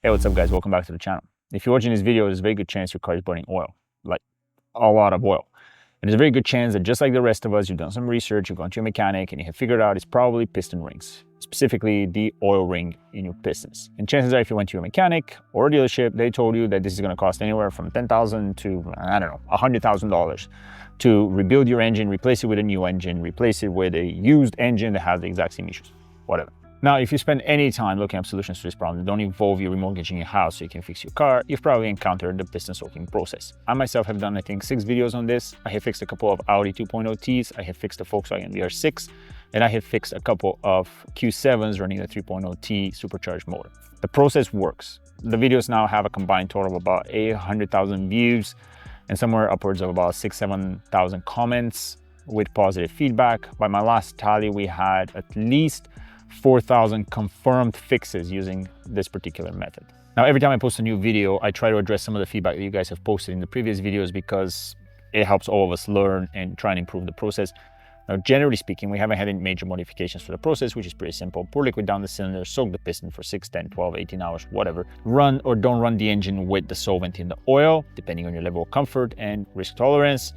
Hey, what's up guys? Welcome back to the channel. If you're watching this video, there's a very good chance your car is burning oil, like a lot of oil. And there's a very good chance that just like the rest of us, you've done some research, you've gone to a mechanic and you have figured out it's probably piston rings, specifically the oil ring in your pistons. And chances are if you went to a mechanic or a dealership, they told you that this is going to cost anywhere from $10,000 to, I don't know, $100,000 to rebuild your engine, replace it with a new engine, replace it with a used engine that has the exact same issues, whatever. Now, if you spend any time looking up solutions to this problem that don't involve you remortgaging your house so you can fix your car, you've probably encountered the piston soaking process. I myself have done, I think, 6 videos on this. I have fixed a couple of Audi 2.0 Ts, I have fixed a Volkswagen VR6, and I have fixed a couple of Q7s running the 3.0 T supercharged motor. The process works. The videos now have a combined total of about 800,000 views and somewhere upwards of about 6,000-7,000 comments with positive feedback. By my last tally, we had at least 4,000 confirmed fixes using this particular method. Now, every time I post a new video, I try to address some of the feedback that you guys have posted in the previous videos because it helps all of us learn and try and improve the process. Now, generally speaking, we haven't had any major modifications for the process, which is pretty simple. Pour liquid down the cylinder, soak the piston for 6, 10, 12, 18 hours, whatever. Run or don't run the engine with the solvent in the oil, depending on your level of comfort and risk tolerance.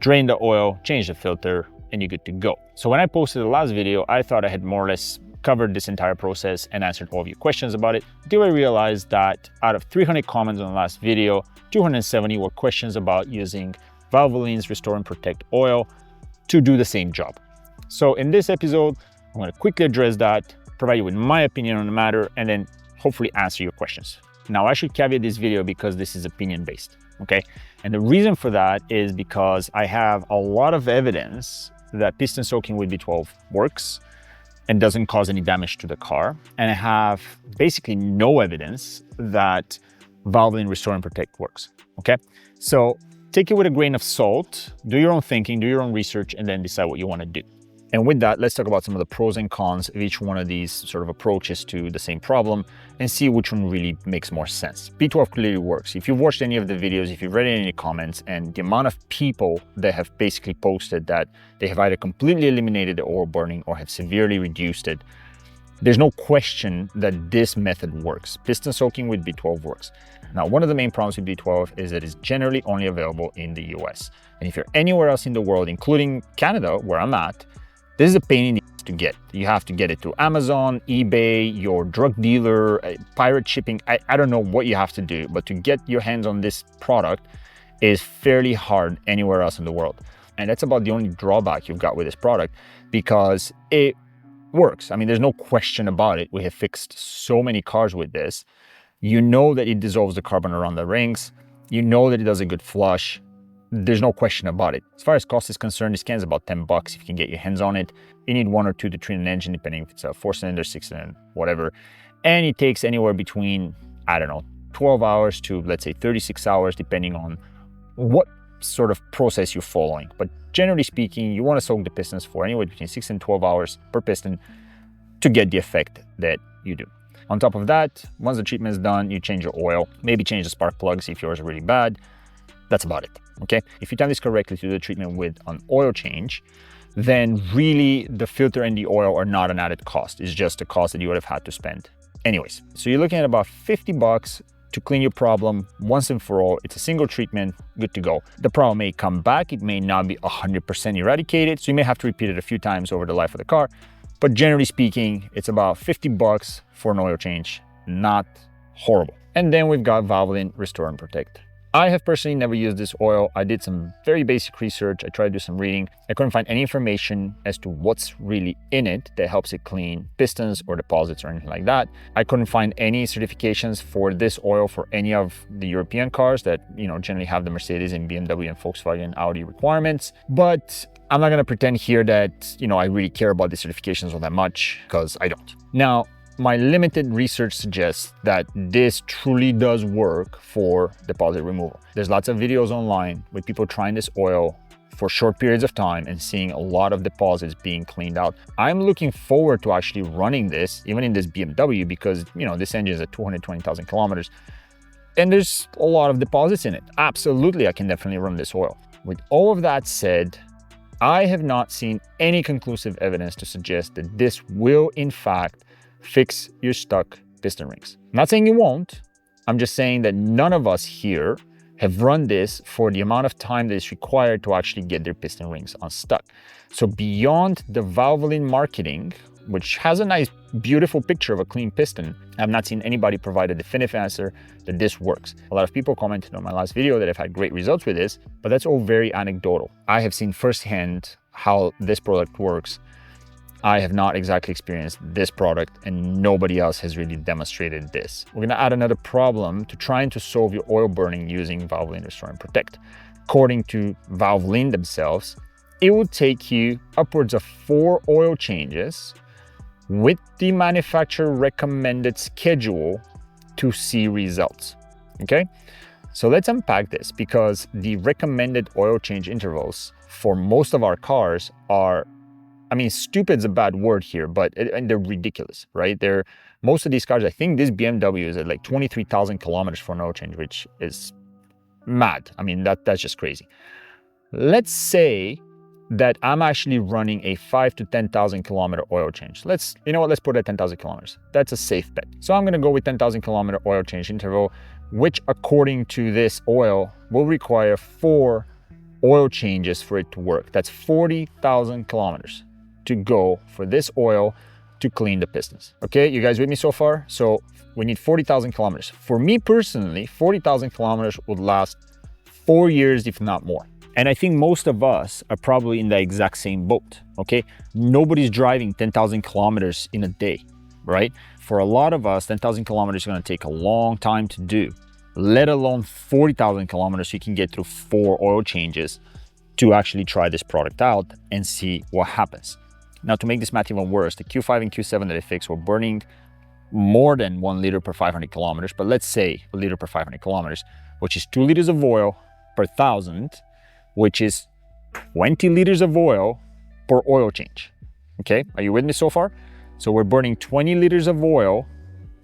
Drain the oil, change the filter, and you're good to go. So when I posted the last video, I thought I had more or less covered this entire process and answered all of your questions about it, until I realized that out of 300 comments on the last video, 270 were questions about using Valvoline's Restore and Protect oil to do the same job. So in this episode, I'm going to quickly address that, provide you with my opinion on the matter, and then hopefully answer your questions. Now, I should caveat this video because this is opinion-based, okay? And the reason for that is because I have a lot of evidence that piston soaking with B12 works and doesn't cause any damage to the car. And I have basically no evidence that Valvoline Restore and Protect works, okay? So take it with a grain of salt, do your own thinking, do your own research, and then decide what you wanna do. And with that, let's talk about some of the pros and cons of each one of these sort of approaches to the same problem and see which one really makes more sense. B12 clearly works. If you've watched any of the videos, if you've read any comments, and the amount of people that have basically posted that they have either completely eliminated the oil burning or have severely reduced it, there's no question that this method works. Piston soaking with B12 works. Now, one of the main problems with B12 is that it's generally only available in the US. And if you're anywhere else in the world, including Canada, where I'm at, this is a pain in the ass to get. You have to get it through Amazon, eBay, your drug dealer, pirate shipping. I don't know what you have to do, but to get your hands on this product is fairly hard anywhere else in the world. And that's about the only drawback you've got with this product because it works. I mean, there's no question about it. We have fixed so many cars with this. You know that it dissolves the carbon around the rings. You know that it does a good flush. There's no question about it. As far as cost is concerned, this can is about 10 bucks if you can get your hands on it. You need 1 or 2 to treat an engine, depending if it's a 4-cylinder, 6-cylinder, whatever. And it takes anywhere between, I don't know, 12 hours to, let's say, 36 hours, depending on what sort of process you're following. But generally speaking, you want to soak the pistons for anywhere between 6 and 12 hours per piston to get the effect that you do. On top of that, once the treatment is done, you change your oil, maybe change the spark plugs if yours are really bad. That's about it, okay? If you time this correctly to do the treatment with an oil change, then really the filter and the oil are not an added cost. It's just a cost that you would have had to spend anyways. So you're looking at about 50 bucks to clean your problem once and for all. It's a single treatment, good to go. The problem may come back. It may not be 100% eradicated. So you may have to repeat it a few times over the life of the car. But generally speaking, it's about 50 bucks for an oil change. Not horrible. And then we've got Valvoline Restore and Protect. I have personally never used this oil. I did some very basic research. I tried to do some reading. I couldn't find any information as to what's really in it that helps it clean pistons or deposits or anything like that. I couldn't find any certifications for this oil for any of the European cars that, you know, generally have the Mercedes and BMW and Volkswagen and Audi requirements. But I'm not gonna pretend here that, you know, I really care about the certifications all that much, because I don't. Now, my limited research suggests that this truly does work for deposit removal. There's lots of videos online with people trying this oil for short periods of time and seeing a lot of deposits being cleaned out. I'm looking forward to actually running this, even in this BMW, because, you know, this engine is at 220,000 kilometers and there's a lot of deposits in it. Absolutely, I can definitely run this oil. With all of that said, I have not seen any conclusive evidence to suggest that this will, in fact, fix your stuck piston rings. I'm not saying you won't. I'm just saying that none of us here have run this for the amount of time that is required to actually get their piston rings unstuck. So beyond the Valvoline marketing, which has a nice, beautiful picture of a clean piston, I've not seen anybody provide a definitive answer that this works. A lot of people commented on my last video that I've had great results with this, but that's all very anecdotal. I have seen firsthand how this product works. I have not exactly experienced this product, and nobody else has really demonstrated this. We're gonna add another problem to trying to solve your oil burning using Valvoline Restore Protect. According to Valvoline themselves, it will take you upwards of 4 oil changes with the manufacturer recommended schedule to see results. Okay, so let's unpack this, because the recommended oil change intervals for most of our cars are, I mean, stupid's a bad word here, but they're ridiculous, right? Most of these cars, I think this BMW is at like 23,000 kilometers for an oil change, which is mad. I mean, that's just crazy. Let's say that I'm actually running a 5 to 10,000 kilometer oil change. You know what, let's put it at 10,000 kilometers. That's a safe bet. So I'm gonna go with 10,000 kilometer oil change interval, which according to this oil will require 4 oil changes for it to work. That's 40,000 kilometers to go for this oil to clean the pistons. Okay, you guys with me so far? So we need 40,000 kilometers. For me personally, 40,000 kilometers would last 4 years, if not more. And I think most of us are probably in the exact same boat, okay? Nobody's driving 10,000 kilometers in a day, right? For a lot of us, 10,000 kilometers is gonna take a long time to do, let alone 40,000 kilometers so you can get through 4 oil changes to actually try this product out and see what happens. Now, to make this math even worse, the Q5 and Q7 that I fixed were burning more than 1 liter per 500 kilometers, but let's say a liter per 500 kilometers, which is 2 liters of oil per 1,000, which is 20 liters of oil per oil change. Okay, are you with me so far? So we're burning 20 liters of oil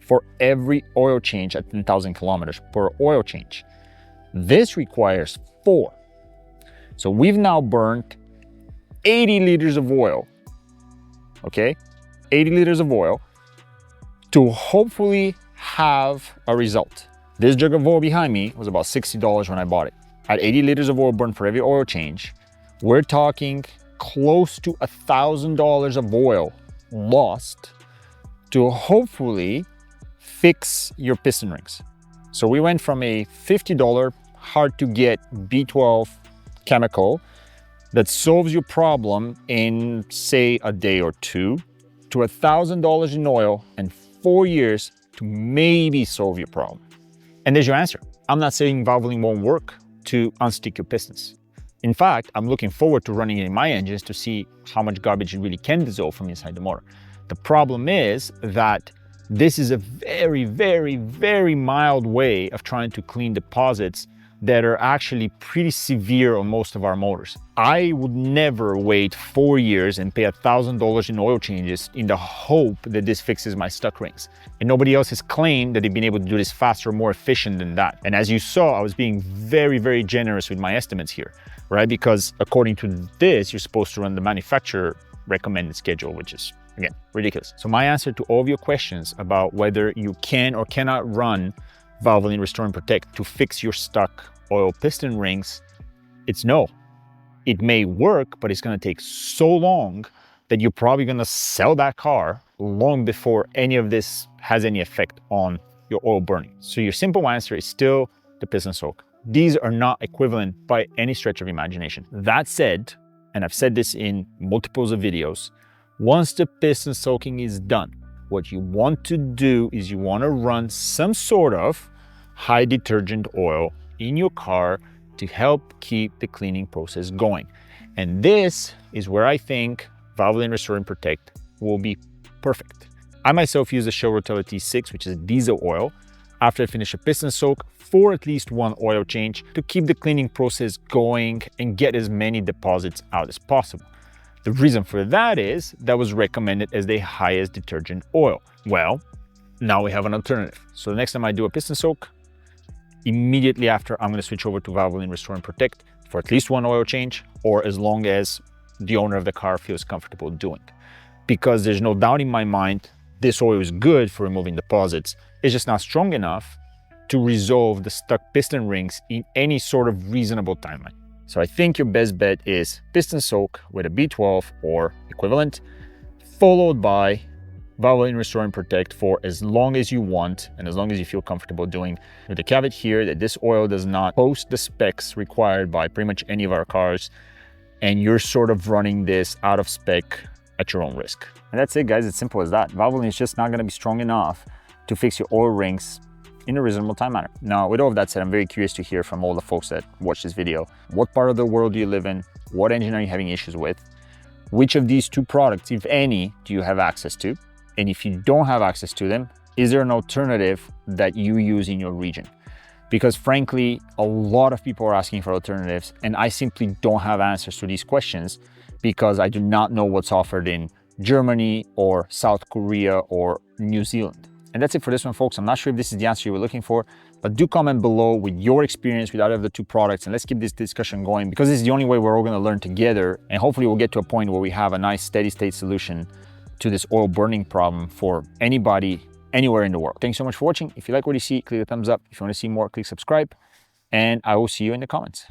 for every oil change at 10,000 kilometers per oil change. This requires 4. So we've now burned 80 liters of oil, okay? 80 liters of oil to hopefully have a result. This jug of oil behind me was about $60 when I bought it. At 80 liters of oil burned for every oil change, we're talking close to $1,000 of oil lost to hopefully fix your piston rings. So we went from a $50 hard to get B12 chemical that solves your problem in, say, a day or 2, to $1,000 in oil and 4 years to maybe solve your problem. And there's your answer. I'm not saying Valvoline won't work to unstick your pistons. In fact, I'm looking forward to running it in my engines to see how much garbage it really can dissolve from inside the motor. The problem is that this is a very, very, very mild way of trying to clean deposits that are actually pretty severe on most of our motors. I would never wait 4 years and pay $1,000 in oil changes in the hope that this fixes my stuck rings. And nobody else has claimed that they've been able to do this faster, more efficient than that. And as you saw, I was being very, very generous with my estimates here, right? Because according to this, you're supposed to run the manufacturer recommended schedule, which is, again, ridiculous. So my answer to all of your questions about whether you can or cannot run Valvoline Restore Protect to fix your stuck oil piston rings, it's no. It may work, but it's gonna take so long that you're probably gonna sell that car long before any of this has any effect on your oil burning. So your simple answer is still the piston soak. These are not equivalent by any stretch of imagination. That said, and I've said this in multiples of videos, once the piston soaking is done, what you want to do is you want to run some sort of high detergent oil in your car to help keep the cleaning process going. And this is where I think Valvoline Restore Protect will be perfect. I myself use the Chevrolet T6, which is diesel oil, after I finish a piston soak for at least 1 oil change to keep the cleaning process going and get as many deposits out as possible. The reason for that is that was recommended as the highest detergent oil. Well, now we have an alternative. So the next time I do a piston soak, immediately after, I'm going to switch over to Valvoline Restore Protect for at least 1 oil change, or as long as the owner of the car feels comfortable doing. Because there's no doubt in my mind, this oil is good for removing deposits. It's just not strong enough to resolve the stuck piston rings in any sort of reasonable timeline. So I think your best bet is piston soak with a B12 or equivalent, followed by Valvoline Restore Protect for as long as you want and as long as you feel comfortable doing, with the caveat here that this oil does not post the specs required by pretty much any of our cars, and you're sort of running this out of spec at your own risk. And that's it, guys. It's simple as that. Valvoline is just not going to be strong enough to fix your oil rings in a reasonable time manner. Now, with all of that said, I'm very curious to hear from all the folks that watch this video. What part of the world do you live in? What engine are you having issues with? Which of these two products, if any, do you have access to? And if you don't have access to them, is there an alternative that you use in your region? Because frankly, a lot of people are asking for alternatives, and I simply don't have answers to these questions because I do not know what's offered in Germany or South Korea or New Zealand. And that's it for this one, folks. I'm not sure if this is the answer you were looking for, but do comment below with your experience with either of the two products, and let's keep this discussion going, because this is the only way we're all going to learn together, and hopefully we'll get to a point where we have a nice steady state solution to this oil burning problem for anybody, anywhere in the world. Thanks so much for watching. If you like what you see, click the thumbs up. If you want to see more, click subscribe, and I will see you in the comments.